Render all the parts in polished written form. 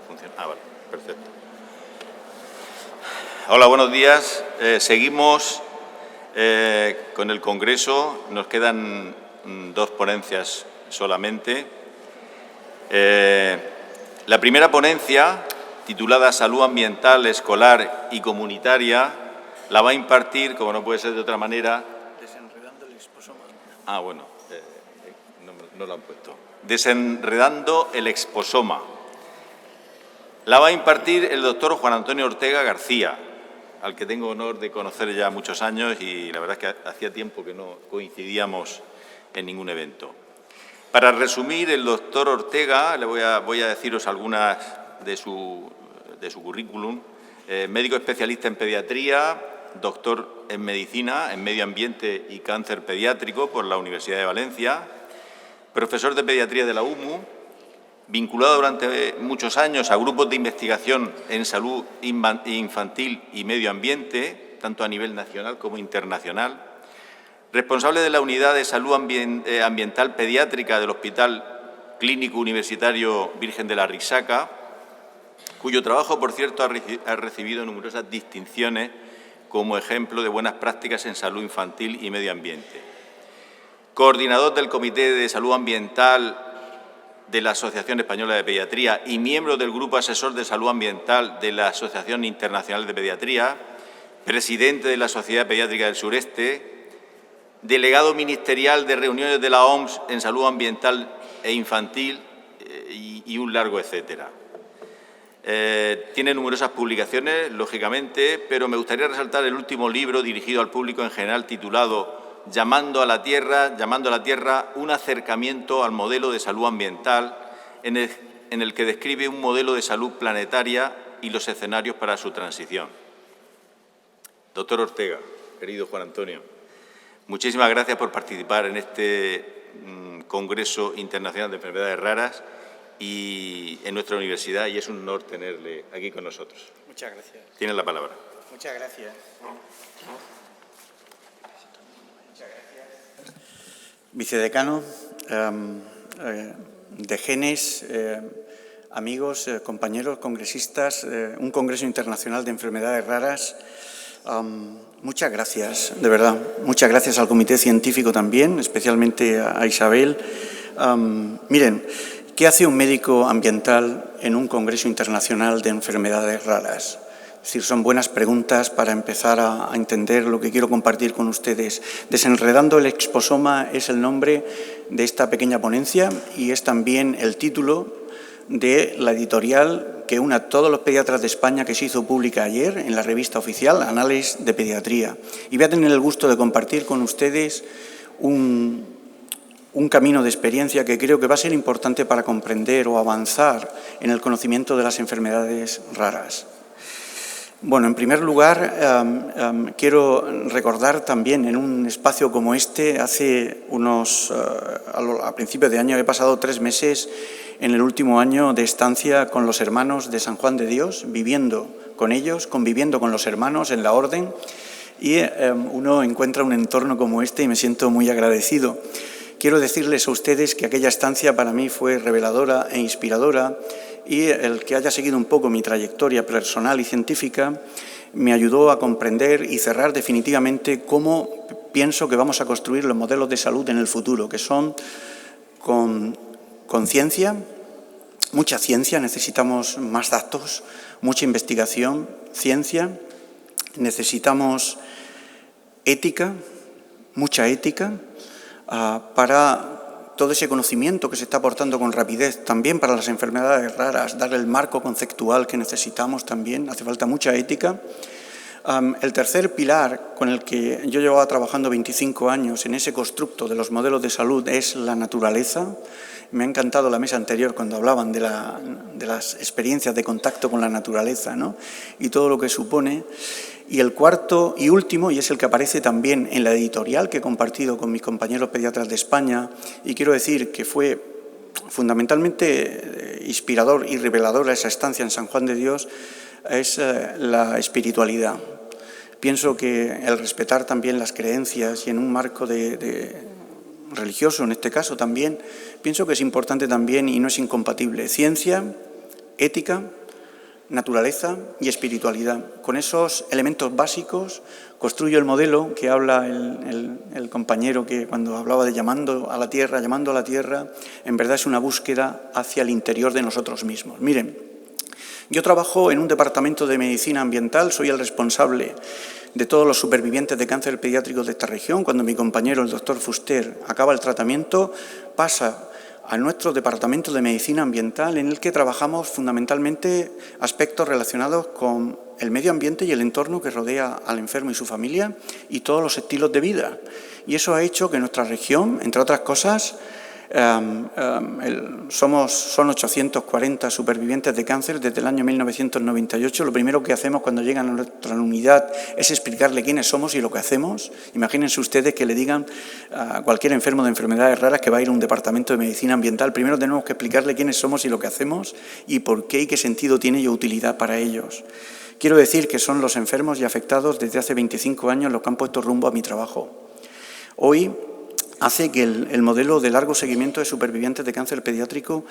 Funciona. Vale, perfecto. Hola, buenos días. Seguimos con el Congreso. Nos quedan dos ponencias solamente. La primera ponencia, titulada Salud Ambiental, Escolar y Comunitaria, la va a impartir, como no puede ser de otra manera... Desenredando el exposoma. Bueno, no lo han puesto. Desenredando el exposoma. La va a impartir el doctor Juan Antonio Ortega García, al que tengo honor de conocer ya muchos años y la verdad es que hacía tiempo que no coincidíamos en ningún evento. Para resumir, el doctor Ortega, voy a deciros algunas de su currículum. Médico especialista en pediatría, doctor en medicina, en medio ambiente y cáncer pediátrico por la Universidad de Valencia, profesor de pediatría de la UMU, vinculado durante muchos años a grupos de investigación en salud infantil y medio ambiente, tanto a nivel nacional como internacional, responsable de la Unidad de Salud Ambiental Pediátrica del Hospital Clínico Universitario Virgen de la Risaca, cuyo trabajo, por cierto, ha recibido numerosas distinciones como ejemplo de buenas prácticas en salud infantil y medio ambiente. Coordinador del Comité de Salud Ambiental de la Asociación Española de Pediatría y miembro del Grupo Asesor de Salud Ambiental de la Asociación Internacional de Pediatría, presidente de la Sociedad Pediátrica del Sureste, delegado ministerial de reuniones de la OMS en salud ambiental e infantil y un largo etcétera. Tiene numerosas publicaciones, lógicamente, pero me gustaría resaltar el último libro dirigido al público en general titulado Llamando a la Tierra, un acercamiento al modelo de salud ambiental, en el que describe un modelo de salud planetaria y los escenarios para su transición. Doctor Ortega, querido Juan Antonio, muchísimas gracias por participar en este Congreso Internacional de Enfermedades Raras y en nuestra universidad, y es un honor tenerle aquí con nosotros. Muchas gracias. Tiene la palabra. Muchas gracias. Vicedecano, degenes, amigos, compañeros, congresistas, un Congreso Internacional de Enfermedades Raras. Muchas gracias, de verdad. Muchas gracias al Comité Científico también, especialmente a Isabel. Miren, ¿qué hace un médico ambiental en un Congreso Internacional de Enfermedades Raras? Es decir, son buenas preguntas para empezar a entender lo que quiero compartir con ustedes. Desenredando el exposoma es el nombre de esta pequeña ponencia y es también el título de la editorial que une a todos los pediatras de España, que se hizo pública ayer en la revista oficial Anales de Pediatría. Y voy a tener el gusto de compartir con ustedes un camino de experiencia que creo que va a ser importante para comprender o avanzar en el conocimiento de las enfermedades raras. Bueno, en primer lugar, quiero recordar también en un espacio como este, hace a principios de año, he pasado 3 meses en el último año de estancia con los hermanos de San Juan de Dios, viviendo con ellos, conviviendo con los hermanos en la orden, y uno encuentra un entorno como este y me siento muy agradecido. Quiero decirles a ustedes que aquella estancia para mí fue reveladora e inspiradora, y el que haya seguido un poco mi trayectoria personal y científica me ayudó a comprender y cerrar definitivamente cómo pienso que vamos a construir los modelos de salud en el futuro, que son con ciencia, mucha ciencia, necesitamos más datos, mucha investigación, ciencia, necesitamos ética, mucha ética, para todo ese conocimiento que se está aportando con rapidez, también para las enfermedades raras, darle el marco conceptual que necesitamos también, hace falta mucha ética. El tercer pilar con el que yo llevaba trabajando 25 años en ese constructo de los modelos de salud es la naturaleza. Me ha encantado la mesa anterior cuando hablaban de las experiencias de contacto con la naturaleza, ¿no? Y todo lo que supone. Y el cuarto y último, y es el que aparece también en la editorial que he compartido con mis compañeros pediatras de España, y quiero decir que fue fundamentalmente inspirador y revelador esa estancia en San Juan de Dios, es la espiritualidad. Pienso que el respetar también las creencias y en un marco religioso, en este caso también, pienso que es importante también y no es incompatible. Ciencia, ética, naturaleza y espiritualidad. Con esos elementos básicos construyo el modelo que habla el compañero que cuando hablaba de llamando a la tierra, en verdad es una búsqueda hacia el interior de nosotros mismos. Miren, yo trabajo en un departamento de medicina ambiental, soy el responsable de todos los supervivientes de cáncer pediátrico de esta región. Cuando mi compañero, el doctor Fuster, acaba el tratamiento, pasa a nuestro departamento de medicina ambiental, en el que trabajamos fundamentalmente aspectos relacionados con el medio ambiente y el entorno que rodea al enfermo y su familia y todos los estilos de vida. Y eso ha hecho que nuestra región, entre otras cosas, son 840 supervivientes de cáncer desde el año 1998. Lo primero que hacemos cuando llegan a nuestra unidad es explicarle quiénes somos y lo que hacemos. Imagínense ustedes que le digan a cualquier enfermo de enfermedades raras que va a ir a un departamento de medicina ambiental. Primero tenemos que explicarle quiénes somos y lo que hacemos y por qué y qué sentido tiene y utilidad para ellos. Quiero decir que son los enfermos y afectados desde hace 25 años los que han puesto rumbo a mi trabajo. Hoy hace que el modelo de largo seguimiento de supervivientes de cáncer pediátrico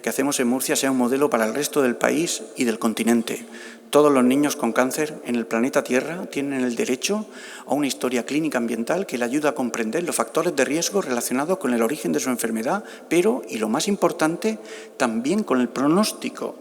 que hacemos en Murcia sea un modelo para el resto del país y del continente. Todos los niños con cáncer en el planeta Tierra tienen el derecho a una historia clínica ambiental que le ayuda a comprender los factores de riesgo relacionados con el origen de su enfermedad, pero, y lo más importante, también con el pronóstico.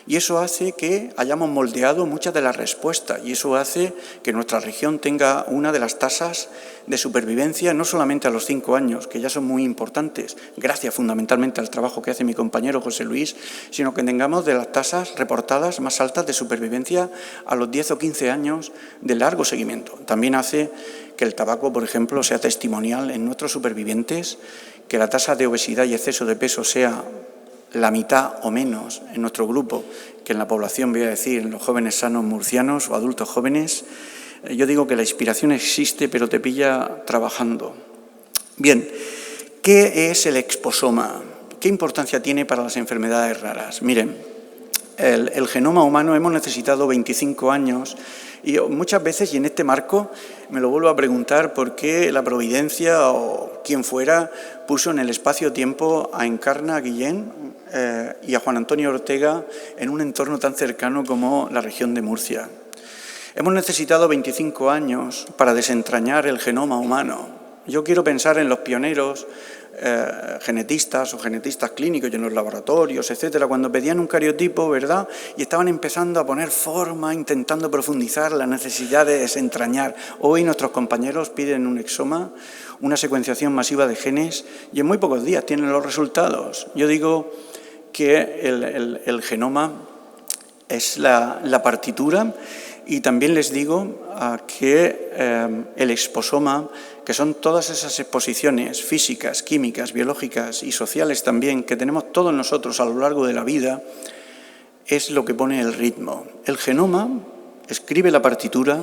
Y eso hace que hayamos moldeado muchas de las respuestas y eso hace que nuestra región tenga una de las tasas de supervivencia, no solamente a los 5 años, que ya son muy importantes, gracias fundamentalmente al trabajo que hace mi compañero José Luis, sino que tengamos de las tasas reportadas más altas de supervivencia a los 10 o 15 años de largo seguimiento. También hace que el tabaco, por ejemplo, sea testimonial en nuestros supervivientes, que la tasa de obesidad y exceso de peso sea la mitad o menos en nuestro grupo que en la población, voy a decir, en los jóvenes sanos murcianos o adultos jóvenes. Yo digo que la inspiración existe, pero te pilla trabajando. Bien, ¿qué es el exposoma? ¿Qué importancia tiene para las enfermedades raras? Miren, el genoma humano hemos necesitado 25 años y muchas veces, y en este marco, me lo vuelvo a preguntar por qué la Providencia o quien fuera puso en el espacio-tiempo a Encarna Guillén y a Juan Antonio Ortega en un entorno tan cercano como la región de Murcia. Hemos necesitado 25 años para desentrañar el genoma humano. Yo quiero pensar en los pioneros genetistas o genetistas clínicos y en los laboratorios, etcétera, cuando pedían un cariotipo, ¿verdad? Y estaban empezando a poner forma, intentando profundizar la necesidad de desentrañar. Hoy nuestros compañeros piden un exoma, una secuenciación masiva de genes y en muy pocos días tienen los resultados. Yo digo que el genoma es la partitura y también les digo que el exposoma, que son todas esas exposiciones físicas, químicas, biológicas y sociales también que tenemos todos nosotros a lo largo de la vida, es lo que pone el ritmo. El genoma escribe la partitura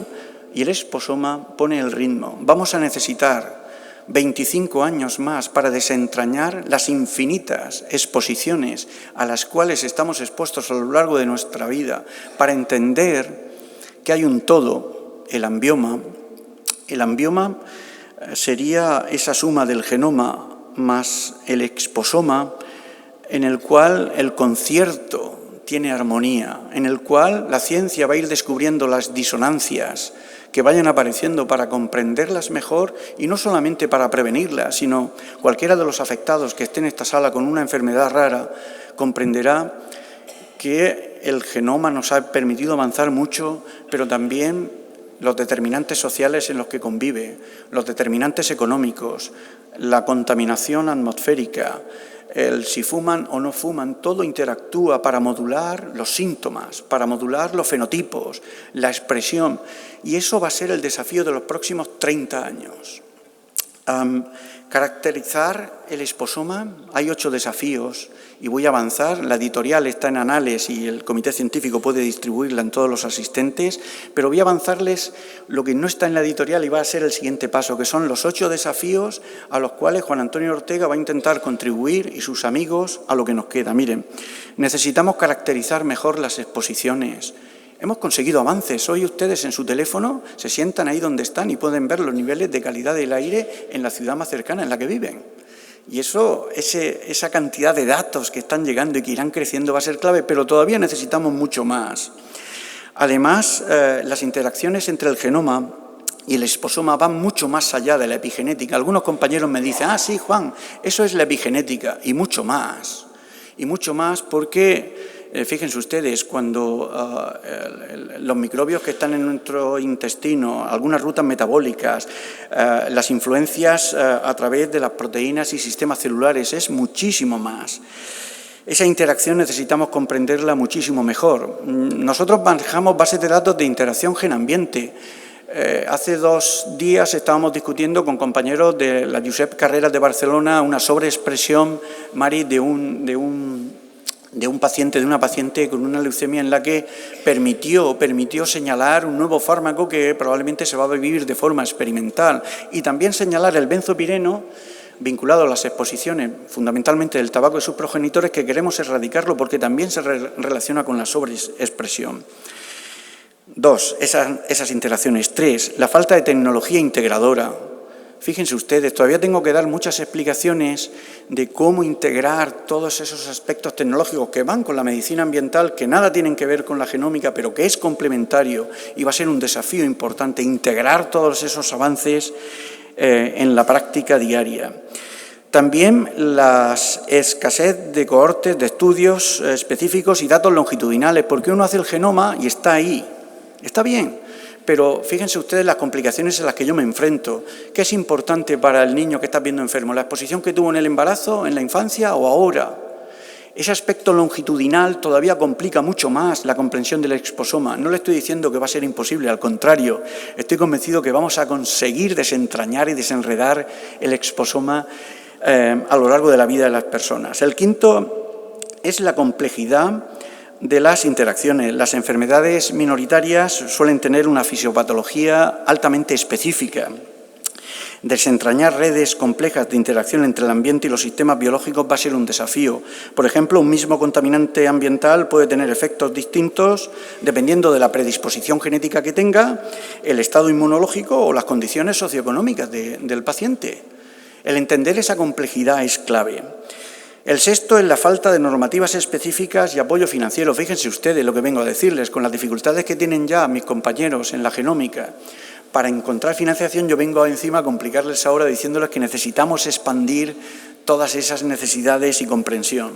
y el exposoma pone el ritmo. Vamos a necesitar 25 años más para desentrañar las infinitas exposiciones a las cuales estamos expuestos a lo largo de nuestra vida, para entender que hay un todo, el ambioma. El ambioma sería esa suma del genoma más el exposoma, en el cual el concierto tiene armonía, en el cual la ciencia va a ir descubriendo las disonancias que vayan apareciendo para comprenderlas mejor y no solamente para prevenirlas, sino cualquiera de los afectados que esté en esta sala con una enfermedad rara comprenderá que el genoma nos ha permitido avanzar mucho, pero también los determinantes sociales en los que convive, los determinantes económicos, la contaminación atmosférica, el si fuman o no fuman, todo interactúa para modular los síntomas, para modular los fenotipos, la expresión. Y eso va a ser el desafío de los próximos 30 años. Caracterizar el exposoma, hay 8 desafíos y voy a avanzar. La editorial está en anales y el comité científico puede distribuirla en todos los asistentes, pero voy a avanzarles lo que no está en la editorial y va a ser el siguiente paso, que son los 8 desafíos a los cuales Juan Antonio Ortega va a intentar contribuir y sus amigos a lo que nos queda. Miren, necesitamos caracterizar mejor las exposiciones. Hemos conseguido avances. Hoy ustedes en su teléfono se sientan ahí donde están y pueden ver los niveles de calidad del aire en la ciudad más cercana en la que viven. Y esa cantidad de datos que están llegando y que irán creciendo va a ser clave, pero todavía necesitamos mucho más. Además, las interacciones entre el genoma y el exposoma van mucho más allá de la epigenética. Algunos compañeros me dicen, sí, Juan, eso es la epigenética, y mucho más. Y mucho más porque, fíjense ustedes, cuando los microbios que están en nuestro intestino, algunas rutas metabólicas, las influencias a través de las proteínas y sistemas celulares, es muchísimo más. Esa interacción necesitamos comprenderla muchísimo mejor. Nosotros manejamos bases de datos de interacción gen-ambiente. Hace 2 días estábamos discutiendo con compañeros de la Josep Carreras de Barcelona una sobreexpresión, Mari, de una paciente con una leucemia en la que permitió señalar un nuevo fármaco que probablemente se va a vivir de forma experimental y también señalar el benzopireno vinculado a las exposiciones, fundamentalmente del tabaco y sus progenitores, que queremos erradicarlo porque también se relaciona con la sobreexpresión. 2, esas interacciones. 3, la falta de tecnología integradora. Fíjense ustedes, todavía tengo que dar muchas explicaciones de cómo integrar todos esos aspectos tecnológicos que van con la medicina ambiental, que nada tienen que ver con la genómica, pero que es complementario y va a ser un desafío importante integrar todos esos avances en la práctica diaria. También la escasez de cohortes de estudios específicos y datos longitudinales, porque uno hace el genoma y está ahí. Está bien, pero fíjense ustedes las complicaciones a las que yo me enfrento. ¿Qué es importante para el niño que está viendo enfermo? ¿La exposición que tuvo en el embarazo, en la infancia o ahora? Ese aspecto longitudinal todavía complica mucho más la comprensión del exposoma. No le estoy diciendo que va a ser imposible, al contrario, estoy convencido que vamos a conseguir desentrañar y desenredar el exposoma a lo largo de la vida de las personas. El quinto es la complejidad de las interacciones. Las enfermedades minoritarias suelen tener una fisiopatología altamente específica. Desentrañar redes complejas de interacción entre el ambiente y los sistemas biológicos va a ser un desafío. Por ejemplo, un mismo contaminante ambiental puede tener efectos distintos dependiendo de la predisposición genética que tenga, el estado inmunológico o las condiciones socioeconómicas del paciente. El entender esa complejidad es clave. El sexto es la falta de normativas específicas y apoyo financiero. Fíjense ustedes lo que vengo a decirles, con las dificultades que tienen ya mis compañeros en la genómica. Para encontrar financiación yo vengo encima a complicarles ahora diciéndoles que necesitamos expandir todas esas necesidades y comprensión.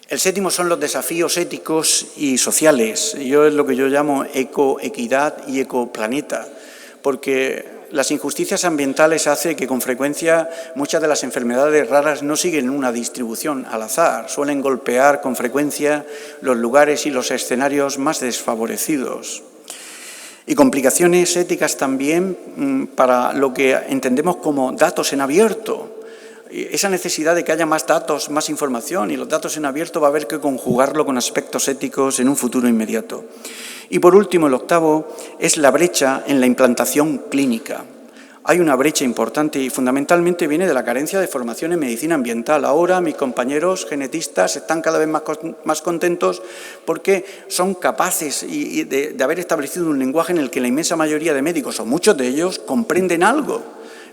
El séptimo son los desafíos éticos y sociales. Yo es lo que yo llamo ecoequidad y ecoplaneta, porque las injusticias ambientales hacen que con frecuencia muchas de las enfermedades raras no siguen una distribución al azar, suelen golpear con frecuencia los lugares y los escenarios más desfavorecidos. Y complicaciones éticas también para lo que entendemos como datos en abierto. Esa necesidad de que haya más datos, más información, y los datos en abierto va a haber que conjugarlo con aspectos éticos en un futuro inmediato. Y por último, el octavo, es la brecha en la implantación clínica. Hay una brecha importante y fundamentalmente viene de la carencia de formación en medicina ambiental. Ahora mis compañeros genetistas están cada vez más contentos porque son capaces de haber establecido un lenguaje en el que la inmensa mayoría de médicos, o muchos de ellos, comprenden algo.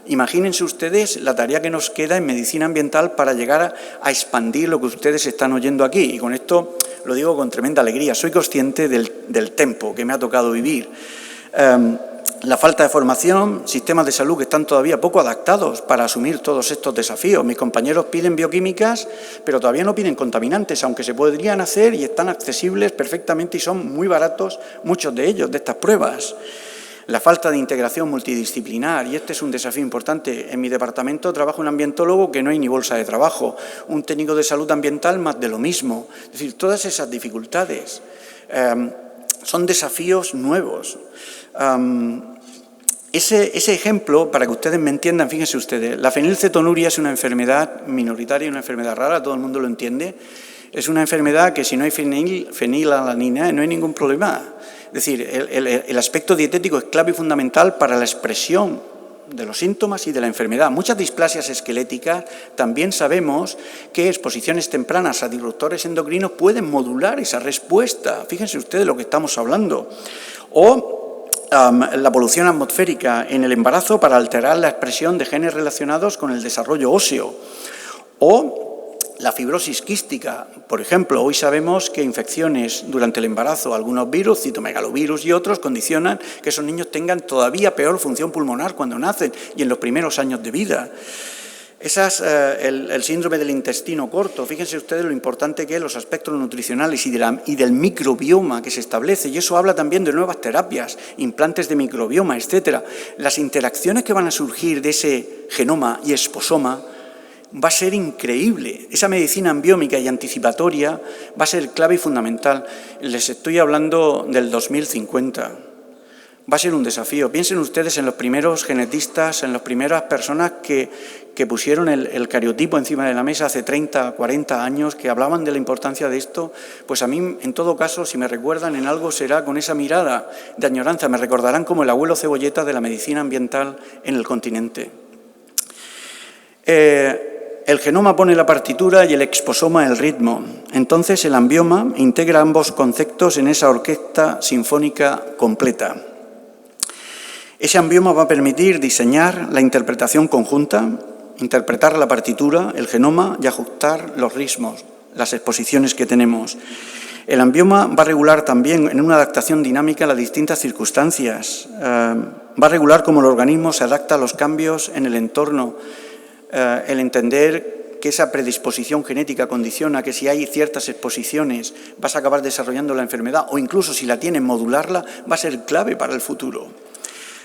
Imagínense ustedes la tarea que nos queda en medicina ambiental para llegar a expandir lo que ustedes están oyendo aquí. Y con esto lo digo con tremenda alegría. Soy consciente del tempo que me ha tocado vivir. La falta de formación, sistemas de salud que están todavía poco adaptados para asumir todos estos desafíos. Mis compañeros piden bioquímicas, pero todavía no piden contaminantes, aunque se podrían hacer y están accesibles perfectamente y son muy baratos muchos de ellos, de estas pruebas. La falta de integración multidisciplinar, y este es un desafío importante. En mi departamento trabaja un ambientólogo que no hay ni bolsa de trabajo, un técnico de salud ambiental más de lo mismo. Es decir, todas esas dificultades son desafíos nuevos. Ese ejemplo, para que ustedes me entiendan, fíjense ustedes, la fenilcetonuria es una enfermedad minoritaria, una enfermedad rara, todo el mundo lo entiende. Es una enfermedad que si no hay fenilalanina no hay ningún problema. Es decir, el aspecto dietético es clave y fundamental para la expresión de los síntomas y de la enfermedad. Muchas displasias esqueléticas también sabemos que exposiciones tempranas a disruptores endocrinos pueden modular esa respuesta. Fíjense ustedes lo que estamos hablando. O la polución atmosférica en el embarazo para alterar la expresión de genes relacionados con el desarrollo óseo. O la fibrosis quística. Por ejemplo, hoy sabemos que infecciones durante el embarazo, algunos virus, citomegalovirus y otros, condicionan que esos niños tengan todavía peor función pulmonar cuando nacen y en los primeros años de vida. El síndrome del intestino corto, fíjense ustedes lo importante que es los aspectos nutricionales y del microbioma que se establece, y eso habla también de nuevas terapias, implantes de microbioma, etcétera. Las interacciones que van a surgir de ese genoma y exposoma va a ser increíble. Esa medicina ambiómica y anticipatoria va a ser clave y fundamental. Les estoy hablando del 2050. Va a ser un desafío. Piensen ustedes en los primeros genetistas, en las primeras personas que pusieron el cariotipo encima de la mesa hace 30, 40 años, que hablaban de la importancia de esto. Pues a mí, en todo caso, si me recuerdan en algo, será con esa mirada de añoranza. Me recordarán como el abuelo Cebolleta de la medicina ambiental en el continente. El genoma pone la partitura y el exposoma el ritmo. Entonces, el ambioma integra ambos conceptos en esa orquesta sinfónica completa. Ese ambioma va a permitir diseñar la interpretación conjunta, interpretar la partitura, el genoma y ajustar los ritmos, las exposiciones que tenemos. El ambioma va a regular también en una adaptación dinámica a las distintas circunstancias. Va a regular cómo el organismo se adapta a los cambios en el entorno. El entender que esa predisposición genética condiciona que si hay ciertas exposiciones vas a acabar desarrollando la enfermedad o incluso si la tienes, modularla, va a ser clave para el futuro.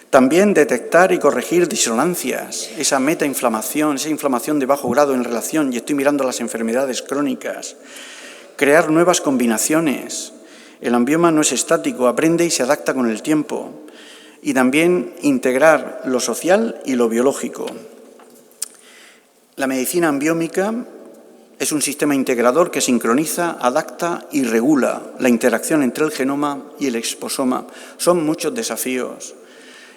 También detectar y corregir disonancias, esa metainflamación, esa inflamación de bajo grado en relación, y estoy mirando las enfermedades crónicas. Crear nuevas combinaciones. El ambioma no es estático, aprende y se adapta con el tiempo. Y también integrar lo social y lo biológico. La medicina ambiómica es un sistema integrador que sincroniza, adapta y regula la interacción entre el genoma y el exposoma. Son muchos desafíos.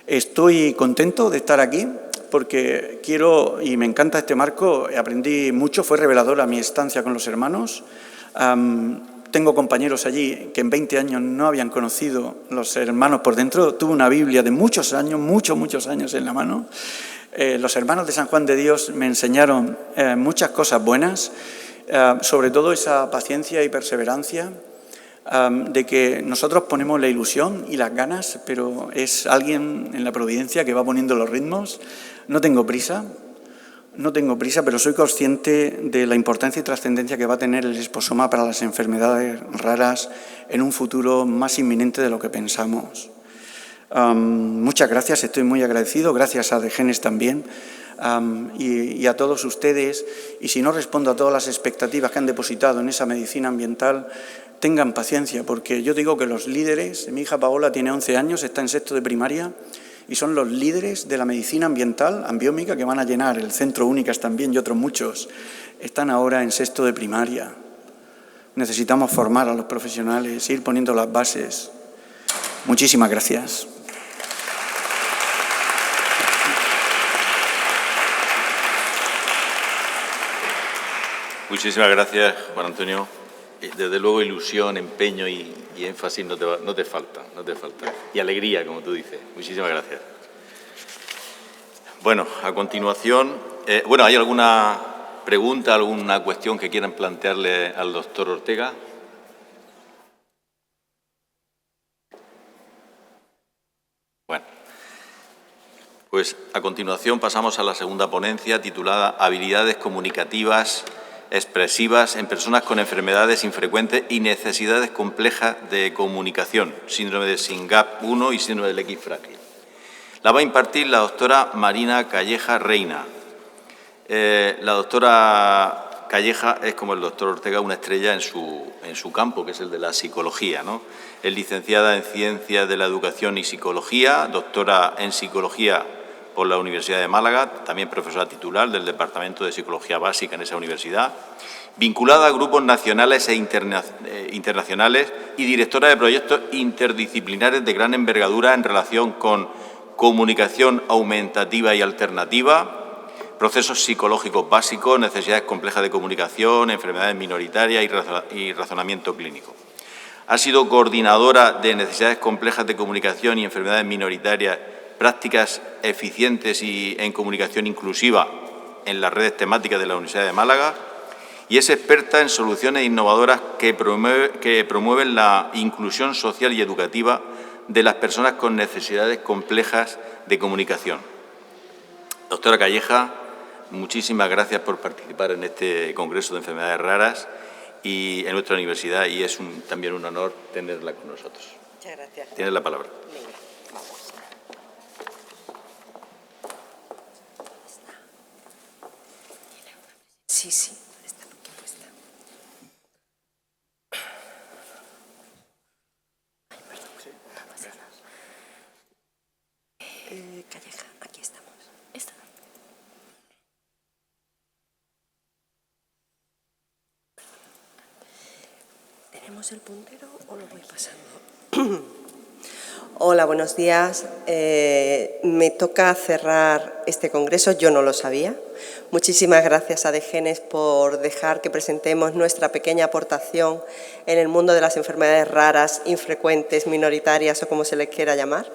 Estoy contento de estar aquí porque quiero, y me encanta este marco, aprendí mucho, fue reveladora mi estancia con los hermanos. Tengo compañeros allí que en 20 años no habían conocido los hermanos por dentro. Tuve una Biblia de muchos años, muchos años en la mano. Los hermanos de San Juan de Dios me enseñaron muchas cosas buenas, sobre todo esa paciencia y perseverancia, de que nosotros ponemos la ilusión y las ganas, pero es alguien en la providencia que va poniendo los ritmos. No tengo prisa, pero soy consciente de la importancia y trascendencia que va a tener el exposoma para las enfermedades raras en un futuro más inminente de lo que pensamos. Muchas gracias, estoy muy agradecido, gracias a DGENES también, y a todos ustedes. Y si no respondo a todas las expectativas que han depositado en esa medicina ambiental, tengan paciencia, porque yo digo que los líderes, mi hija Paola tiene 11 años, está en 6º de primaria, y son los líderes de la medicina ambiental, ambiómica, que van a llenar el Centro Únicas también y otros muchos. Están ahora en 6º de primaria. Necesitamos formar a los profesionales, ir poniendo las bases. Muchísimas gracias. Muchísimas gracias, Juan Antonio. Desde luego ilusión, empeño y énfasis no te falta. Y alegría, como tú dices. Muchísimas gracias. Bueno, a continuación, ¿hay alguna pregunta, alguna cuestión que quieran plantearle al doctor Ortega? Bueno, pues a continuación pasamos a la segunda ponencia titulada Habilidades comunicativas expresivas en personas con enfermedades infrecuentes y necesidades complejas de comunicación, síndrome de SYNGAP1 y síndrome del X frágil. La va a impartir la doctora Marina Calleja Reina. La doctora Calleja es, como el doctor Ortega, una estrella en su campo, que es el de la psicología, ¿no? Es licenciada en Ciencias de la Educación y Psicología, doctora en Psicología por la Universidad de Málaga, también profesora titular del Departamento de Psicología Básica en esa universidad, vinculada a grupos nacionales e internacionales y directora de proyectos interdisciplinares de gran envergadura en relación con comunicación aumentativa y alternativa, procesos psicológicos básicos, necesidades complejas de comunicación, enfermedades minoritarias y razonamiento clínico. Ha sido coordinadora de necesidades complejas de comunicación y enfermedades minoritarias, prácticas eficientes y en comunicación inclusiva en las redes temáticas de la Universidad de Málaga y es experta en soluciones innovadoras que promueven la inclusión social y educativa de las personas con necesidades complejas de comunicación. Doctora Calleja, muchísimas gracias por participar en este Congreso de Enfermedades Raras y en nuestra universidad, y es también un honor tenerla con nosotros. Muchas gracias. Tienes la palabra. Venga, vamos. Sí, sí, está aquí puesta. Ay, perdón, no pasa nada. Calleja, aquí estamos. ¿Está? ¿Tenemos el puntero o lo voy pasando? Hola, buenos días. Me toca cerrar este congreso, yo no lo sabía. Muchísimas gracias a DGENES por dejar que presentemos nuestra pequeña aportación en el mundo de las enfermedades raras, infrecuentes, minoritarias o como se les quiera llamar.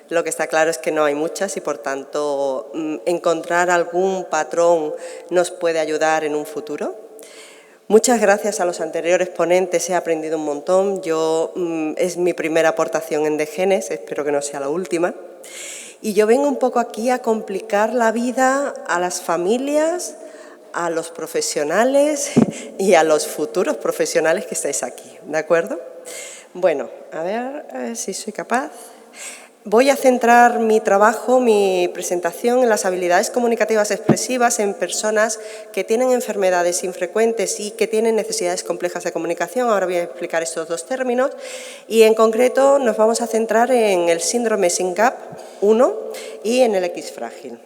Lo que está claro es que no hay muchas y, por tanto, encontrar algún patrón nos puede ayudar en un futuro. Muchas gracias a los anteriores ponentes, he aprendido un montón. Es mi primera aportación en DGENES, espero que no sea la última. Y yo vengo un poco aquí a complicar la vida a las familias, a los profesionales y a los futuros profesionales que estáis aquí, ¿de acuerdo? Bueno, a ver si soy capaz. Voy a centrar mi trabajo, mi presentación en las habilidades comunicativas expresivas en personas que tienen enfermedades infrecuentes y que tienen necesidades complejas de comunicación. Ahora voy a explicar estos dos términos y en concreto nos vamos a centrar en el síndrome SYNGAP 1 y en el X frágil.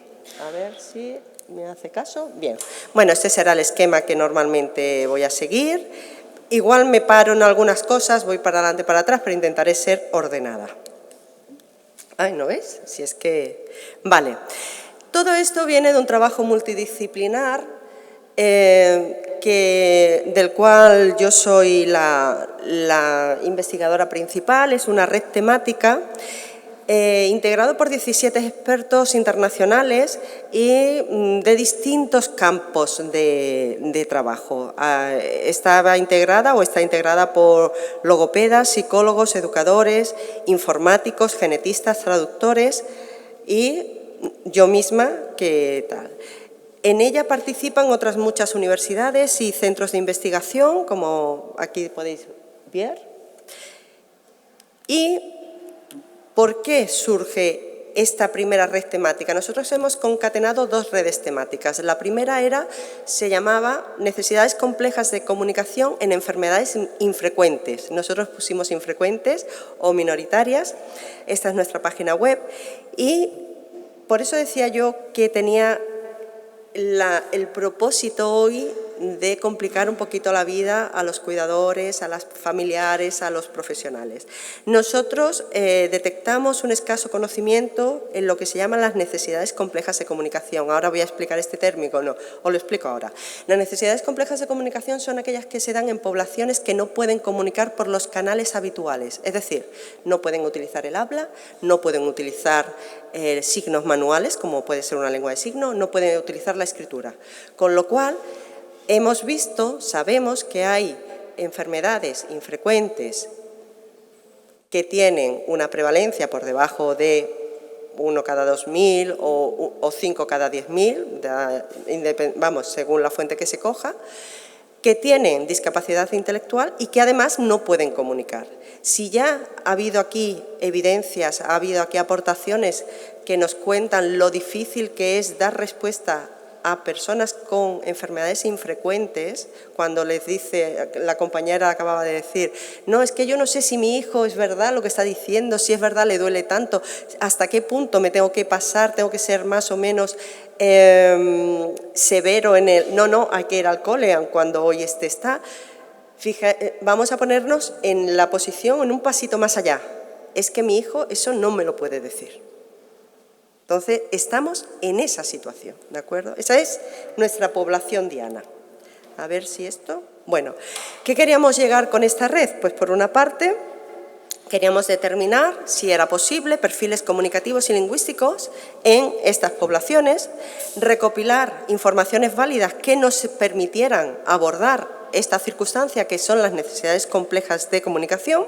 A ver si me hace caso. Bien. Bueno, este será el esquema que normalmente voy a seguir. Igual me paro en algunas cosas, voy para adelante, para atrás, pero intentaré ser ordenada. Ay, ¿no ves? Si es que... Vale. Todo esto viene de un trabajo multidisciplinar del cual yo soy la investigadora principal. Es una red temática integrado por 17 expertos internacionales y de distintos campos de trabajo. Está integrada por logopedas, psicólogos, educadores, informáticos, genetistas, traductores y yo misma, ¿qué tal? En ella participan otras muchas universidades y centros de investigación, como aquí podéis ver. ¿Y por qué surge esta primera red temática? Nosotros hemos concatenado dos redes temáticas. La primera se llamaba Necesidades complejas de comunicación en enfermedades infrecuentes. Nosotros pusimos infrecuentes o minoritarias. Esta es nuestra página web y por eso decía yo que tenía el propósito hoy de complicar un poquito la vida a los cuidadores, a los familiares, a los profesionales. Nosotros detectamos un escaso conocimiento en lo que se llaman las necesidades complejas de comunicación. Ahora voy a explicar este término, no, os lo explico ahora. Las necesidades complejas de comunicación son aquellas que se dan en poblaciones que no pueden comunicar por los canales habituales, es decir, no pueden utilizar el habla, no pueden utilizar signos manuales, como puede ser una lengua de signos, no pueden utilizar la escritura. Con lo cual, sabemos que hay enfermedades infrecuentes que tienen una prevalencia por debajo de 1 cada 2.000 o 5 cada 10.000, vamos, según la fuente que se coja, que tienen discapacidad intelectual y que además no pueden comunicar. Si ya ha habido aquí evidencias, ha habido aquí aportaciones que nos cuentan lo difícil que es dar respuesta a personas con enfermedades infrecuentes, cuando les dice, la compañera acababa de decir, no, es que yo no sé si mi hijo es verdad lo que está diciendo, si es verdad le duele tanto, hasta qué punto me tengo que pasar, tengo que ser más o menos severo en el, no, hay que ir al cole cuando hoy está. Vamos a ponernos en la posición, en un pasito más allá. Es que mi hijo eso no me lo puede decir. Entonces, estamos en esa situación, ¿de acuerdo? Esa es nuestra población diana. A ver si esto... Bueno, ¿qué queríamos llegar con esta red? Pues por una parte, queríamos determinar si era posible perfiles comunicativos y lingüísticos en estas poblaciones, recopilar informaciones válidas que nos permitieran abordar esta circunstancia que son las necesidades complejas de comunicación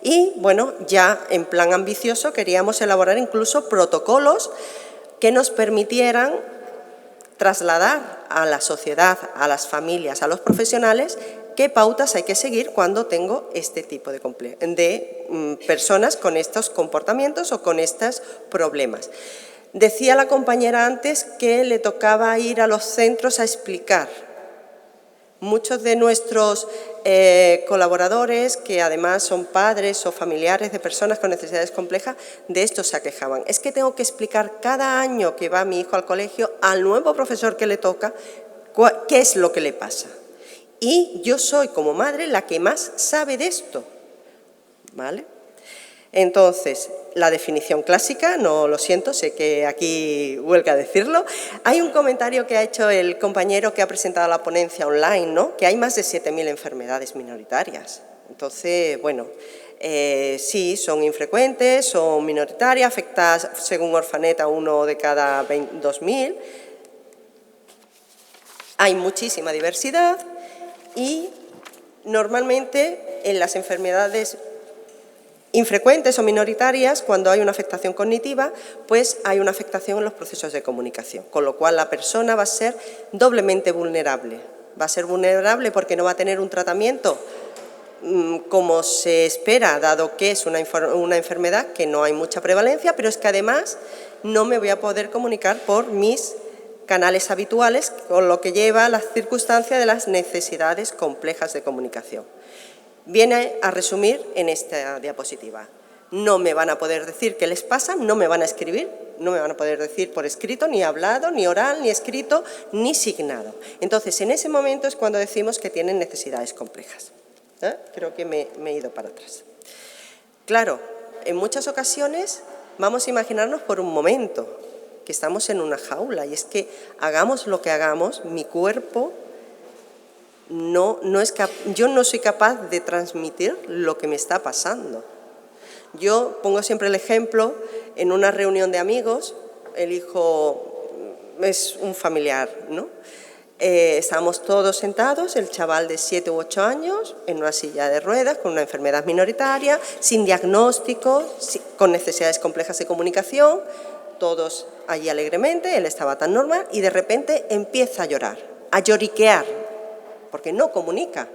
y, bueno, ya en plan ambicioso queríamos elaborar incluso protocolos que nos permitieran trasladar a la sociedad, a las familias, a los profesionales, qué pautas hay que seguir cuando tengo este tipo de personas con estos comportamientos o con estos problemas. Decía la compañera antes que le tocaba ir a los centros a explicar. Muchos de nuestros colaboradores, que además son padres o familiares de personas con necesidades complejas, de esto se aquejaban. Es que tengo que explicar cada año que va mi hijo al colegio al nuevo profesor que le toca qué es lo que le pasa. Y yo soy, como madre, la que más sabe de esto, ¿vale? Entonces, la definición clásica, no lo siento, sé que aquí huelga decirlo. Hay un comentario que ha hecho el compañero que ha presentado la ponencia online, ¿no? Que hay más de 7.000 enfermedades minoritarias. Entonces, bueno, sí, son infrecuentes, son minoritarias, afectadas según Orfanet a 1 de cada 2.000. Hay muchísima diversidad y normalmente en las enfermedades infrecuentes o minoritarias, cuando hay una afectación cognitiva, pues hay una afectación en los procesos de comunicación, con lo cual la persona va a ser doblemente vulnerable. Va a ser vulnerable porque no va a tener un tratamiento como se espera, dado que es una enfermedad que no hay mucha prevalencia, pero es que además no me voy a poder comunicar por mis canales habituales, con lo que lleva a la circunstancia de las necesidades complejas de comunicación. Viene a resumir en esta diapositiva. No me van a poder decir qué les pasa, no me van a escribir, no me van a poder decir por escrito, ni hablado, ni oral, ni escrito, ni signado. Entonces, en ese momento es cuando decimos que tienen necesidades complejas. Creo que me he ido para atrás. Claro, en muchas ocasiones vamos a imaginarnos por un momento que estamos en una jaula y es que hagamos lo que hagamos, mi cuerpo yo no soy capaz de transmitir lo que me está pasando. Yo pongo siempre el ejemplo en una reunión de amigos, el hijo es un familiar, ¿no? Estábamos todos sentados, el chaval de 7 u 8 años, en una silla de ruedas, con una enfermedad minoritaria, sin diagnóstico, con necesidades complejas de comunicación, todos allí alegremente, él estaba tan normal y de repente empieza a llorar, a lloriquear, porque no comunica.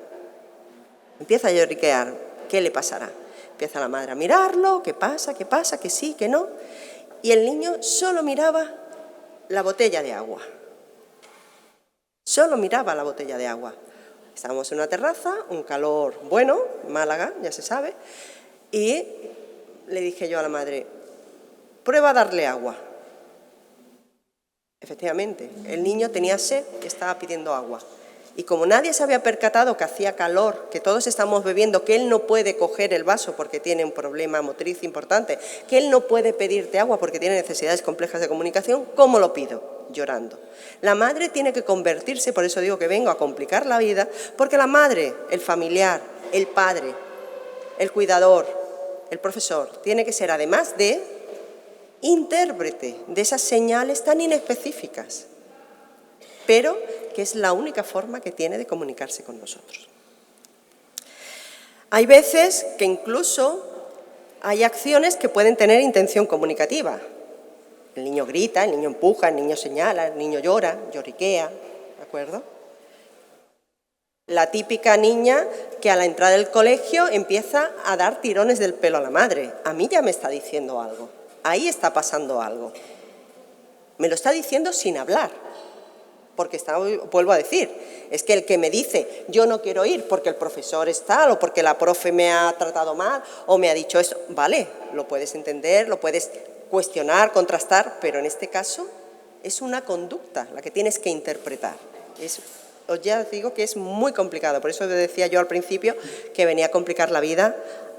Empieza a lloriquear. ¿Qué le pasará? Empieza la madre a mirarlo, ¿qué pasa? ¿Qué pasa? ¿Que sí? ¿Que no? Y el niño solo miraba la botella de agua. Solo miraba la botella de agua. Estábamos en una terraza, un calor bueno, Málaga, ya se sabe, y le dije yo a la madre, prueba a darle agua. Efectivamente, el niño tenía sed y estaba pidiendo agua. Y como nadie se había percatado que hacía calor, que todos estamos bebiendo, que él no puede coger el vaso porque tiene un problema motriz importante, que él no puede pedirte agua porque tiene necesidades complejas de comunicación, ¿cómo lo pido? Llorando. La madre tiene que convertirse, por eso digo que vengo a complicar la vida, porque la madre, el familiar, el padre, el cuidador, el profesor, tiene que ser además de intérprete de esas señales tan inespecíficas, pero que es la única forma que tiene de comunicarse con nosotros. Hay veces que incluso hay acciones que pueden tener intención comunicativa. El niño grita, el niño empuja, el niño señala, el niño llora, lloriquea, ¿de acuerdo? La típica niña que a la entrada del colegio empieza a dar tirones del pelo a la madre. A mí ya me está diciendo algo, ahí está pasando algo. Me lo está diciendo sin hablar. Porque vuelvo a decir, es que el que me dice yo no quiero ir porque el profesor es tal o porque la profe me ha tratado mal o me ha dicho esto, vale, lo puedes entender, lo puedes cuestionar, contrastar, pero en este caso es una conducta la que tienes que interpretar. Os ya digo que es muy complicado, por eso decía yo al principio que venía a complicar la vida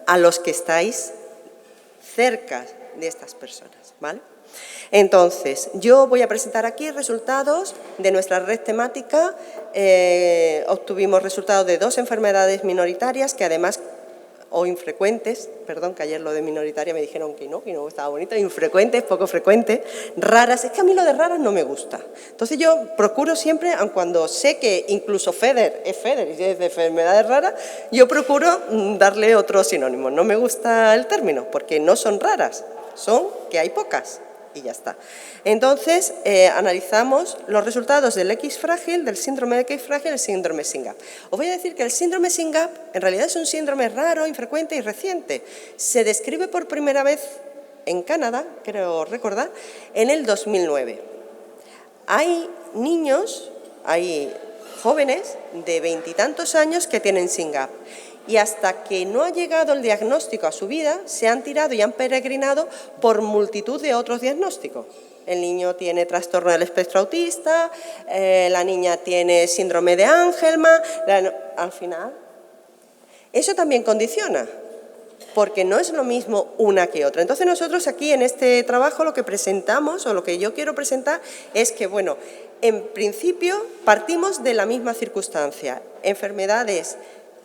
a los que estáis cerca de estas personas, ¿vale? Entonces, yo voy a presentar aquí resultados de nuestra red temática. Obtuvimos resultados de 2 enfermedades minoritarias que además, o infrecuentes, perdón, que ayer lo de minoritaria me dijeron que no estaba bonito, infrecuentes, poco frecuentes, raras. Es que a mí lo de raras no me gusta. Entonces yo procuro siempre, aun cuando sé que incluso FEDER es FEDER y es de enfermedades raras, yo procuro darle otro sinónimo. No me gusta el término, porque no son raras, son que hay pocas. Y ya está. Entonces, analizamos los resultados del X frágil, del síndrome de X frágil y el síndrome SYNGAP. Os voy a decir que el síndrome SYNGAP en realidad es un síndrome raro, infrecuente y reciente. Se describe por primera vez en Canadá, creo recordar, en el 2009. Hay niños, hay jóvenes de 20 y tantos años que tienen SYNGAP. Y hasta que no ha llegado el diagnóstico a su vida, se han tirado y han peregrinado por multitud de otros diagnósticos. El niño tiene trastorno del espectro autista, la niña tiene síndrome de Angelman, al final. Eso también condiciona, porque no es lo mismo una que otra. Entonces nosotros aquí en este trabajo lo que presentamos, o lo que yo quiero presentar, es que, bueno, en principio partimos de la misma circunstancia, enfermedades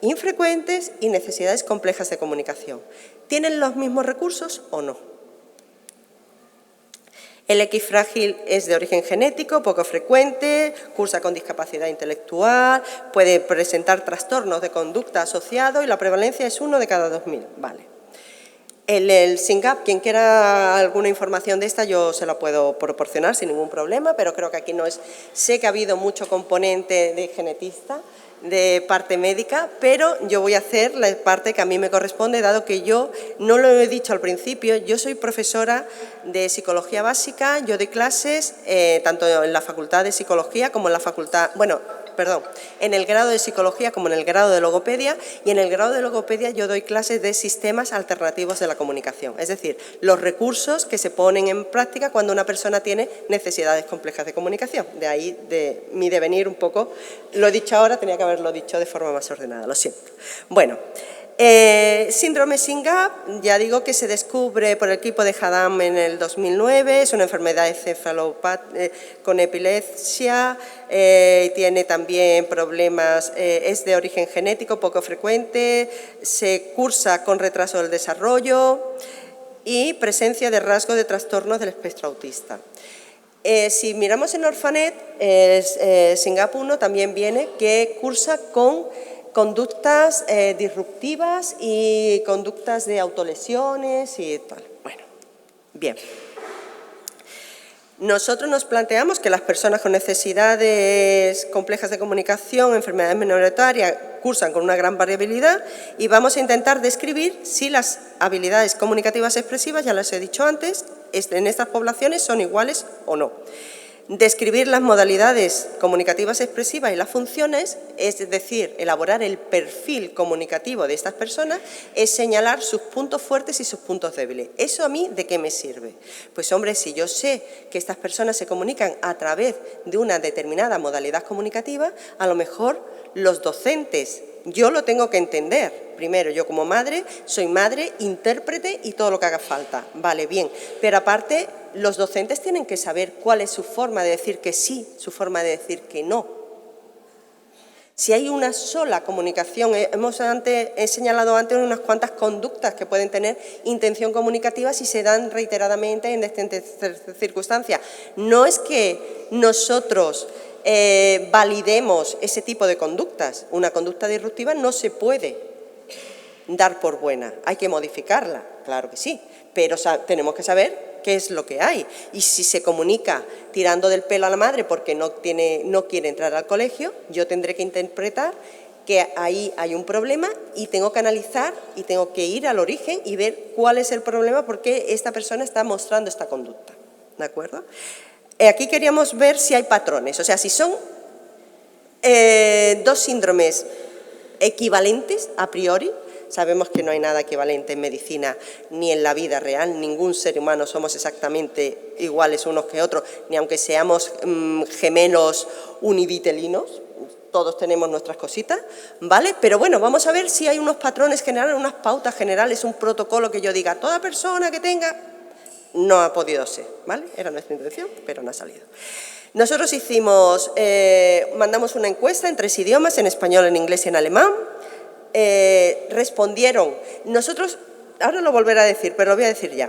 infrecuentes y necesidades complejas de comunicación. ¿Tienen los mismos recursos o no? El X frágil es de origen genético, poco frecuente, cursa con discapacidad intelectual, puede presentar trastornos de conducta asociados y la prevalencia es 1 de cada 2000. Vale. El SYNGAP, quien quiera alguna información de esta, yo se la puedo proporcionar sin ningún problema, pero creo que aquí no es. Sé que ha habido mucho componente de genetista, de parte médica, pero yo voy a hacer la parte que a mí me corresponde, dado que yo, no lo he dicho al principio, yo soy profesora de psicología básica, yo doy clases tanto en la facultad de psicología como en la facultad, en el grado de psicología como en el grado de logopedia, y en el grado de logopedia yo doy clases de sistemas alternativos de la comunicación, es decir, los recursos que se ponen en práctica cuando una persona tiene necesidades complejas de comunicación. De ahí de mi devenir un poco, lo he dicho ahora, tenía que haberlo dicho de forma más ordenada, lo siento. Bueno, síndrome SYNGAP, ya digo que se descubre por el equipo de Haddam en el 2009, es una enfermedad encefalopática con epilepsia, tiene también problemas, es de origen genético, poco frecuente, se cursa con retraso del desarrollo y presencia de rasgos de trastornos del espectro autista. Si miramos en Orphanet, SYNGAP 1 también viene que cursa con conductas disruptivas y conductas de autolesiones y tal. Bueno, bien. Nosotros nos planteamos que las personas con necesidades complejas de comunicación, enfermedades minoritarias, cursan con una gran variabilidad y vamos a intentar describir si las habilidades comunicativas expresivas, ya las he dicho antes, en estas poblaciones son iguales o no. Describir las modalidades comunicativas expresivas y las funciones, es decir, elaborar el perfil comunicativo de estas personas, es señalar sus puntos fuertes y sus puntos débiles. ¿Eso a mí de qué me sirve? Pues hombre, si yo sé que estas personas se comunican a través de una determinada modalidad comunicativa, a lo mejor los docentes, yo lo tengo que entender. Primero, yo como madre, soy madre, intérprete y todo lo que haga falta. Vale, bien, pero aparte los docentes tienen que saber cuál es su forma de decir que sí, su forma de decir que no. Si hay una sola comunicación, he señalado antes unas cuantas conductas que pueden tener intención comunicativa si se dan reiteradamente en distintas circunstancias. No es que nosotros validemos ese tipo de conductas. Una conducta disruptiva no se puede dar por buena, hay que modificarla, claro que sí, pero tenemos que saber qué es lo que hay. Y si se comunica tirando del pelo a la madre porque no quiere entrar al colegio, yo tendré que interpretar que ahí hay un problema y tengo que analizar y tengo que ir al origen y ver cuál es el problema, por qué esta persona está mostrando esta conducta. ¿De acuerdo? Aquí queríamos ver si hay patrones, o sea, si son dos síndromes equivalentes a priori. Sabemos que no hay nada equivalente en medicina ni en la vida real, ningún ser humano somos exactamente iguales unos que otros, ni aunque seamos gemelos univitelinos, todos tenemos nuestras cositas, ¿vale? Pero bueno, vamos a ver si hay unos patrones generales, unas pautas generales, un protocolo que yo diga, toda persona que tenga no ha podido ser, ¿vale? Era nuestra intención, pero no ha salido. Nosotros mandamos una encuesta en 3 idiomas, en español, en inglés y en alemán. Respondieron, ahora lo volveré a decir, pero lo voy a decir ya.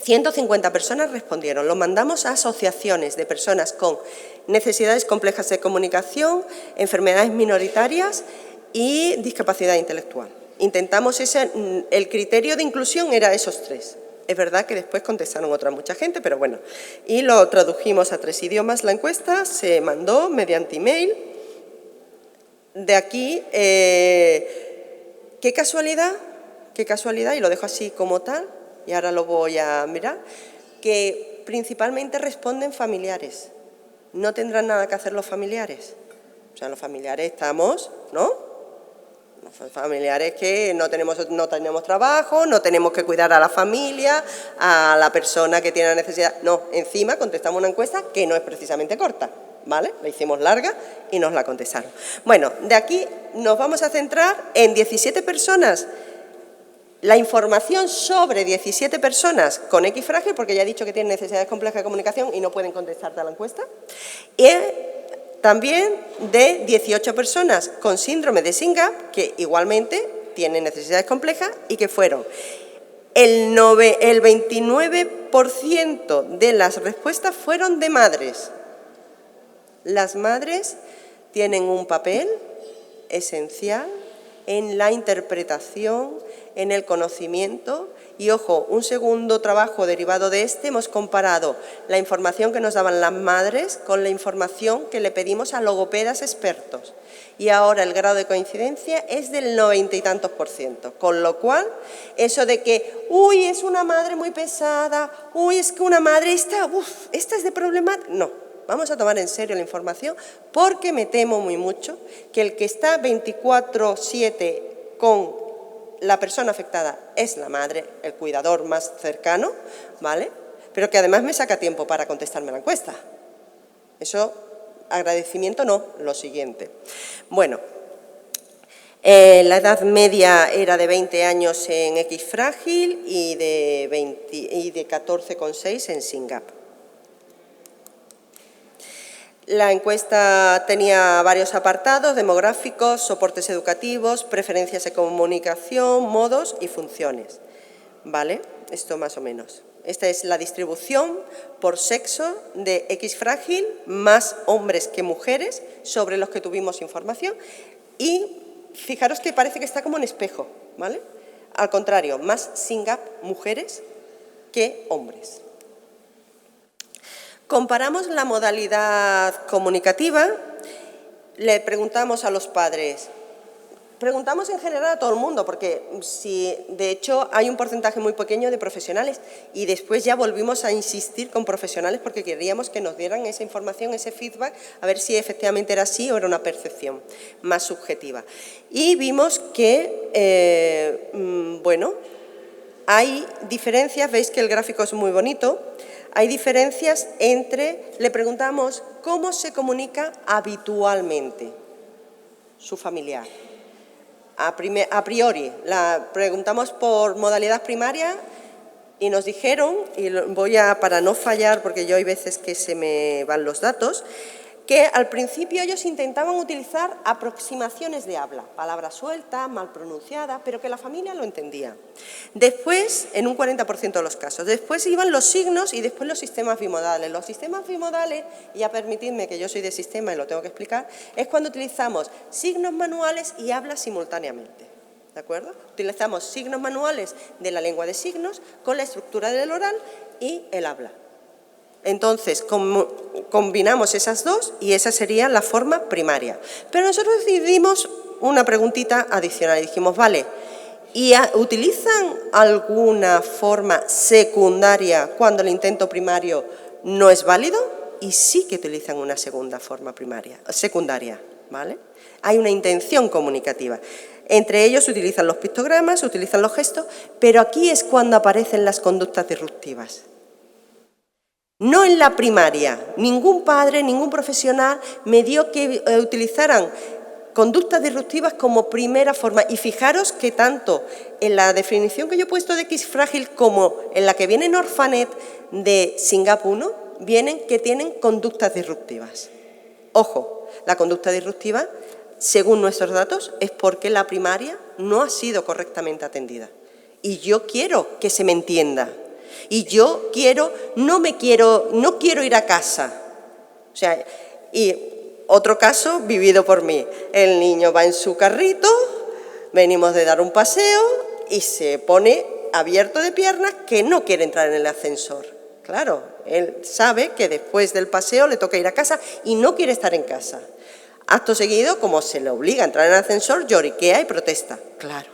150 personas respondieron, lo mandamos a asociaciones de personas con necesidades complejas de comunicación, enfermedades minoritarias y discapacidad intelectual. Intentamos el criterio de inclusión era esos 3. Es verdad que después contestaron mucha gente, pero bueno. Y lo tradujimos a 3 idiomas la encuesta, se mandó mediante email. De aquí, qué casualidad, y lo dejo así como tal, y ahora lo voy a mirar, que principalmente responden familiares. No tendrán nada que hacer los familiares. O sea, los familiares estamos, ¿no? Los familiares que no tenemos trabajo, no tenemos que cuidar a la familia, a la persona que tiene la necesidad. No, encima contestamos una encuesta que no es precisamente corta, ¿vale? La hicimos larga y nos la contestaron. Bueno, de aquí nos vamos a centrar en 17 personas. La información sobre 17 personas con X frágil, porque ya he dicho que tienen necesidades complejas de comunicación y no pueden contestarte a la encuesta. Y también de 18 personas con síndrome de SYNGAP, que igualmente tienen necesidades complejas y que fueron el 29% de las respuestas fueron de madres. Las madres tienen un papel esencial en la interpretación, en el conocimiento y, ojo, un segundo trabajo derivado de hemos comparado la información que nos daban las madres con la información que le pedimos a logopedas expertos y ahora el grado de coincidencia es del 90 y tantos %, con lo cual eso de que, uy, es una madre muy pesada, uy, es que una madre esta es de problemática, no. Vamos a tomar en serio la información porque me temo muy mucho que el que está 24/7 con la persona afectada es la madre, el cuidador más cercano, ¿vale? Pero que además me saca tiempo para contestarme la encuesta. Eso, agradecimiento no, lo siguiente. Bueno, la edad media era de 20 años en X frágil y de 14,6 en SYNGAP. La encuesta tenía varios apartados demográficos, soportes educativos, preferencias de comunicación, modos y funciones. ¿Vale? Esto más o menos. Esta es la distribución por sexo de X frágil, más hombres que mujeres, sobre los que tuvimos información. Y fijaros que parece que está como en espejo, ¿vale? Al contrario, más SYNGAP mujeres que hombres. Comparamos la modalidad comunicativa, le preguntamos a los padres, preguntamos en general a todo el mundo, porque de hecho hay un porcentaje muy pequeño de profesionales y después ya volvimos a insistir con profesionales porque queríamos que nos dieran esa información, ese feedback, a ver si efectivamente era así o era una percepción más subjetiva. Y vimos que, bueno, hay diferencias, veis que el gráfico es muy bonito. Hay diferencias le preguntamos cómo se comunica habitualmente su familiar. A priori, preguntamos por modalidad primaria y nos dijeron, y para no fallar, porque yo hay veces que se me van los datos, que al principio ellos intentaban utilizar aproximaciones de habla, palabras sueltas, mal pronunciadas, pero que la familia lo entendía. Después, en un 40% de los casos, después iban los signos y después los sistemas bimodales. Los sistemas bimodales, y ya permitidme que yo soy de sistema y lo tengo que explicar, es cuando utilizamos signos manuales y habla simultáneamente. ¿De acuerdo? Utilizamos signos manuales de la lengua de signos con la estructura del oral y el habla. Entonces, combinamos esas dos y esa sería la forma primaria. Pero nosotros decidimos una preguntita adicional y dijimos, vale, ¿y utilizan alguna forma secundaria cuando el intento primario no es válido? Y sí que utilizan una segunda forma secundaria, ¿vale? Hay una intención comunicativa. Entre ellos utilizan los pictogramas, utilizan los gestos, pero aquí es cuando aparecen las conductas disruptivas. No en la primaria, ningún padre, ningún profesional me dio que utilizaran Conductas disruptivas como primera forma. Y fijaros que tanto en la definición que yo he puesto de X frágil como en la que viene en Orphanet de SYNGAP 1, vienen que tienen conductas disruptivas. Ojo, la conducta disruptiva, según nuestros datos, es porque la primaria no ha sido correctamente atendida. Y yo quiero que se me entienda. Y yo no quiero ir a casa. O sea, y otro caso vivido por mí. El niño va en su carrito, venimos de dar un paseo y se pone abierto de piernas que no quiere entrar en el ascensor. Claro, él sabe que después del paseo le toca ir a casa y no quiere estar en casa. Acto seguido, como se le obliga a entrar en el ascensor, lloriquea y protesta. Claro.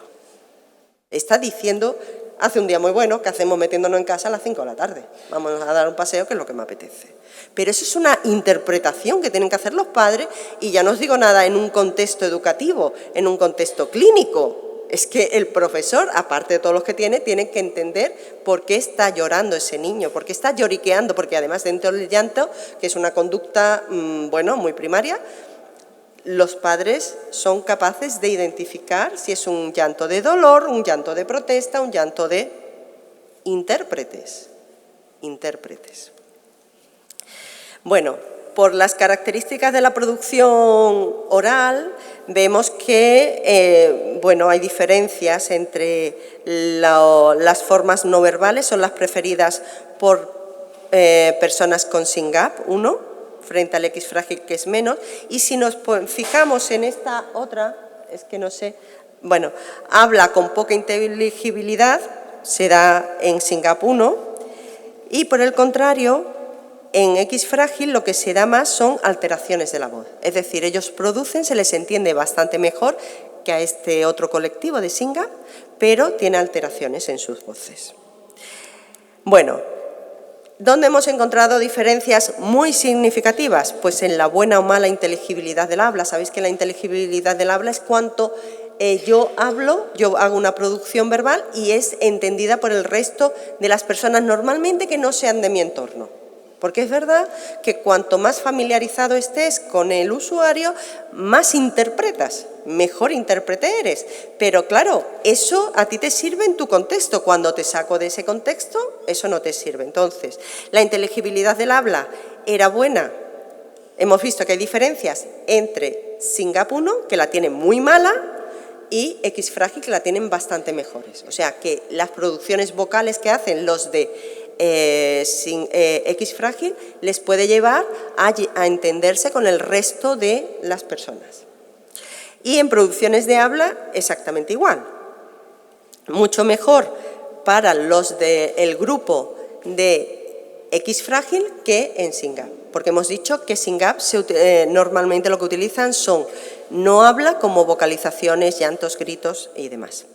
Está diciendo, hace un día muy bueno, ¿qué hacemos metiéndonos en casa a las 5 de la tarde? Vamos a dar un paseo, que es lo que me apetece. Pero eso es una interpretación que tienen que hacer los padres y ya no os digo nada en un contexto educativo, en un contexto clínico. Es que el profesor, aparte de todos los que tiene que entender por qué está llorando ese niño, por qué está lloriqueando, porque además dentro del llanto, que es una conducta, muy primaria, los padres son capaces de identificar si es un llanto de dolor, un llanto de protesta, un llanto de intérpretes. Bueno, por las características de la producción oral, vemos que hay diferencias entre las formas no verbales, son las preferidas por personas con SYNGAP 1, frente al X frágil, que es menos, y si nos fijamos en esta otra, es que no sé, habla con poca inteligibilidad, se da en SYNGAP 1, y por el contrario, en X frágil lo que se da más son alteraciones de la voz, es decir, ellos producen, se les entiende bastante mejor que a este otro colectivo de SYNGAP, pero tiene alteraciones en sus voces. Bueno, ¿dónde hemos encontrado diferencias muy significativas? Pues en la buena o mala inteligibilidad del habla. Sabéis que la inteligibilidad del habla es cuánto yo hablo, yo hago una producción verbal y es entendida por el resto de las personas normalmente que no sean de mi entorno. Porque es verdad que cuanto más familiarizado estés con el usuario, más interpretas, mejor intérprete eres. Pero claro, eso a ti te sirve en tu contexto. Cuando te saco de ese contexto, eso no te sirve. Entonces, la inteligibilidad del habla era buena. Hemos visto que hay diferencias entre SYNGAP 1, que la tienen muy mala, y X frágil, que la tienen bastante mejores. O sea, que las producciones vocales que hacen los de X frágil les puede llevar a entenderse con el resto de las personas. Y en producciones de habla exactamente igual. Mucho mejor para los del grupo de X frágil que en SYNGAP. Porque hemos dicho que SYNGAP normalmente lo que utilizan son no habla como vocalizaciones, llantos, gritos y demás.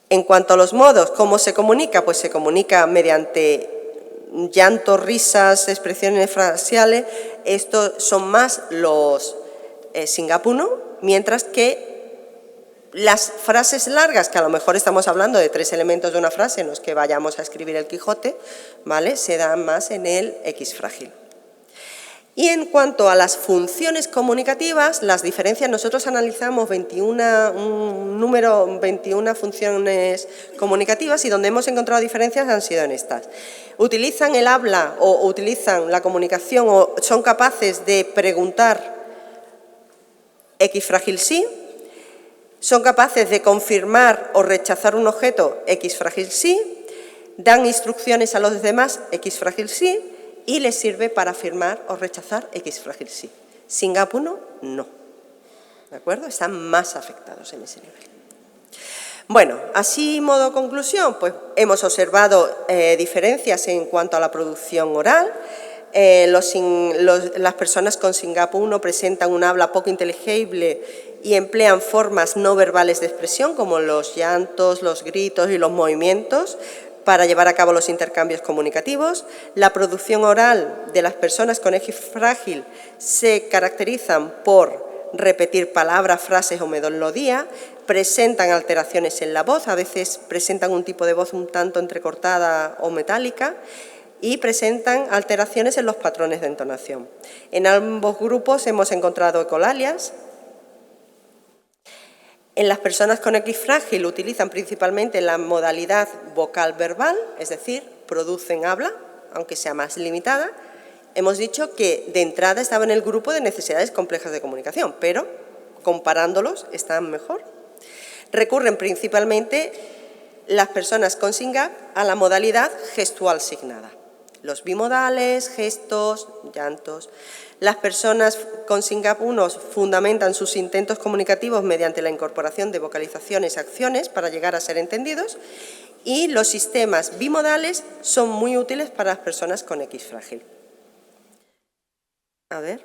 En cuanto a los modos, ¿cómo se comunica? Pues se comunica mediante llantos, risas, expresiones faciales. Estos son más los SYNGAP 1, mientras que las frases largas, que a lo mejor estamos hablando de 3 elementos de una frase, no es que vayamos a escribir el Quijote, ¿vale? Se dan más en el X frágil. Y en cuanto a las funciones comunicativas, las diferencias, nosotros analizamos 21 funciones comunicativas y donde hemos encontrado diferencias han sido en estas. Utilizan el habla o utilizan la comunicación o son capaces de preguntar X frágil sí, son capaces de confirmar o rechazar un objeto X frágil sí, dan instrucciones a los demás X frágil sí, y les sirve para afirmar o rechazar X frágil sí. SYNGAP 1, no. ¿De acuerdo? Están más afectados en ese nivel. Bueno, así modo conclusión, pues hemos observado diferencias en cuanto a la producción oral. Las personas con SYNGAP 1 presentan un habla poco inteligible y emplean formas no verbales de expresión como los llantos, los gritos y los movimientos para llevar a cabo los intercambios comunicativos. La producción oral de las personas con X frágil se caracterizan por repetir palabras, frases o melodía, presentan alteraciones en la voz, a veces presentan un tipo de voz un tanto entrecortada o metálica y presentan alteraciones en los patrones de entonación. En ambos grupos hemos encontrado ecolalias, En las personas con X frágil utilizan principalmente la modalidad vocal-verbal, es decir, producen habla, aunque sea más limitada. Hemos dicho que de entrada estaba en el grupo de necesidades complejas de comunicación, pero comparándolos están mejor. Recurren principalmente las personas con SYNGAP a la modalidad gestual signada. Los bimodales, gestos, llantos. Las personas con SYNGAP 1 fundamentan sus intentos comunicativos mediante la incorporación de vocalizaciones y acciones para llegar a ser entendidos, y los sistemas bimodales son muy útiles para las personas con X frágil. A ver.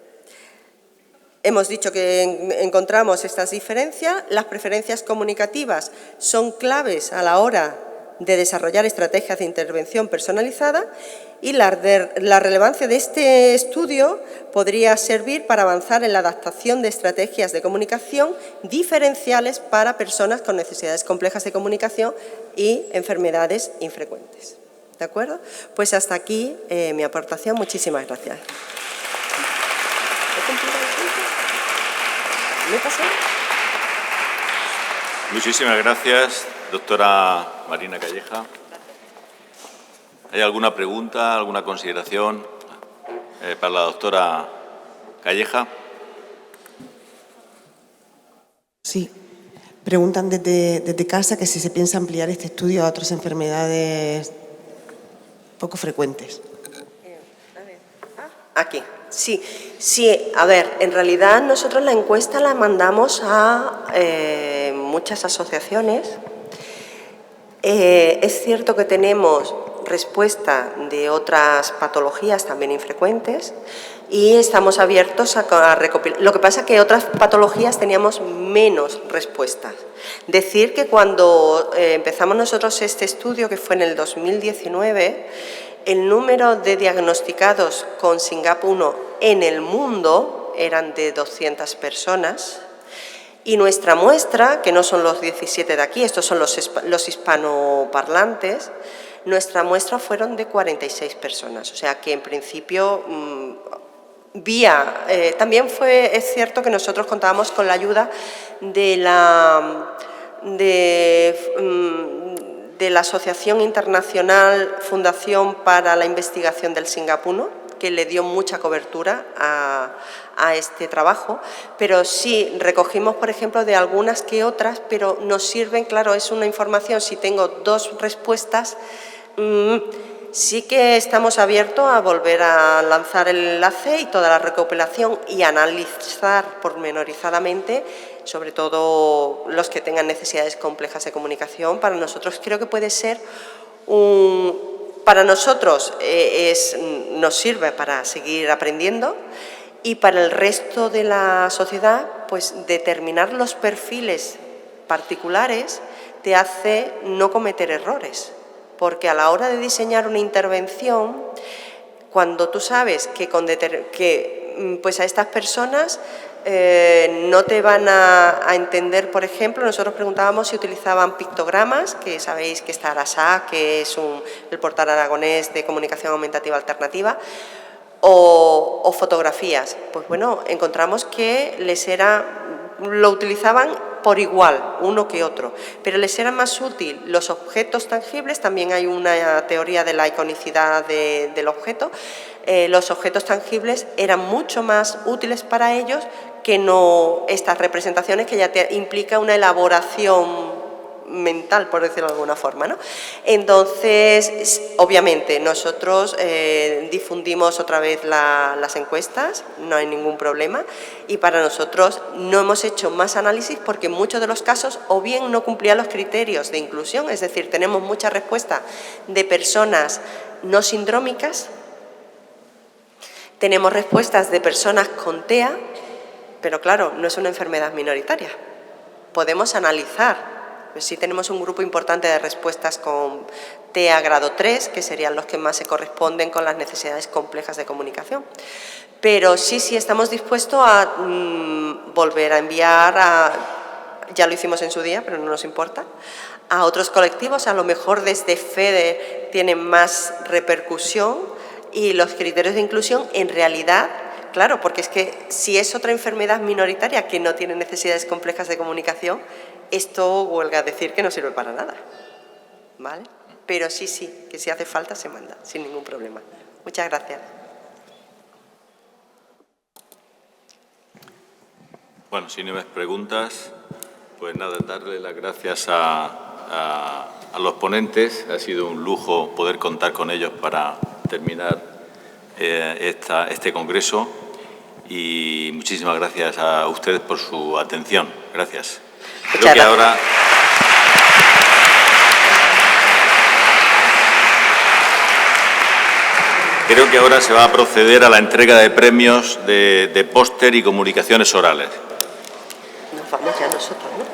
Hemos dicho que encontramos estas diferencias. Las preferencias comunicativas son claves a la hora de desarrollar estrategias de intervención personalizada, y la relevancia de este estudio podría servir para avanzar en la adaptación de estrategias de comunicación diferenciales para personas con necesidades complejas de comunicación y enfermedades infrecuentes. ¿De acuerdo? Pues hasta aquí mi aportación. Muchísimas gracias. ¿Me he pasado? Muchísimas gracias, doctora Marina Calleja. ¿Hay alguna pregunta, alguna consideración para la doctora Calleja? Sí. Preguntan desde casa que si se piensa ampliar este estudio a otras enfermedades poco frecuentes. Aquí. Sí, a ver, en realidad nosotros la encuesta la mandamos a muchas asociaciones. Es cierto que tenemos respuesta de otras patologías también infrecuentes y estamos abiertos a recopilar. Lo que pasa es que otras patologías teníamos menos respuestas. Decir que cuando empezamos nosotros este estudio, que fue en el 2019, el número de diagnosticados con SYNGAP 1 en el mundo eran de 200 personas y nuestra muestra, que no son los 17 de aquí, estos son los hispanoparlantes, nuestra muestra fueron de 46 personas. O sea que en principio también es cierto que nosotros contábamos con la ayuda de la Asociación Internacional Fundación para la Investigación del SYNGAP 1, que le dio mucha cobertura a este trabajo, pero sí recogimos, por ejemplo, de algunas que otras, pero nos sirven, claro, es una información, si tengo dos respuestas, sí que estamos abiertos a volver a lanzar el enlace y toda la recopilación y analizar pormenorizadamente, sobre todo los que tengan necesidades complejas de comunicación. Para nosotros creo que puede ser para nosotros nos sirve para seguir aprendiendo, y para el resto de la sociedad, pues determinar los perfiles particulares te hace no cometer errores, porque a la hora de diseñar una intervención, cuando tú sabes que pues a estas personas no te van a entender, por ejemplo, nosotros preguntábamos si utilizaban pictogramas, que sabéis que está ARASA, que es el portal aragonés de comunicación aumentativa alternativa, o fotografías. Pues bueno, encontramos que lo utilizaban por igual, uno que otro, pero les era más útil los objetos tangibles. También hay una teoría de la iconicidad del objeto. Los objetos tangibles eran mucho más útiles para ellos que no estas representaciones, que ya implica una elaboración mental, por decirlo de alguna forma, ¿no? Entonces, obviamente, nosotros difundimos otra vez las encuestas, no hay ningún problema, y para nosotros no hemos hecho más análisis porque en muchos de los casos o bien no cumplían los criterios de inclusión, es decir, tenemos mucha respuesta de personas no sindrómicas, tenemos respuestas de personas con TEA, pero claro, no es una enfermedad minoritaria. Podemos analizar. Pues sí tenemos un grupo importante de respuestas con TEA grado 3, que serían los que más se corresponden con las necesidades complejas de comunicación. Pero sí estamos dispuestos a volver a enviar, ya lo hicimos en su día, pero no nos importa, a otros colectivos. A lo mejor desde FEDER tienen más repercusión y los criterios de inclusión en realidad, claro, porque es que si es otra enfermedad minoritaria que no tiene necesidades complejas de comunicación, Esto huelga a decir que no sirve para nada, ¿vale? Pero sí, que si hace falta se manda, sin ningún problema. Muchas gracias. Bueno, si no hay más preguntas, pues nada, darle las gracias a los ponentes. Ha sido un lujo poder contar con ellos para terminar este congreso y muchísimas gracias a ustedes por su atención. Gracias. Muchas gracias. Creo que ahora se va a proceder a la entrega de premios de póster y comunicaciones orales. Nos vamos ya nosotros, ¿no?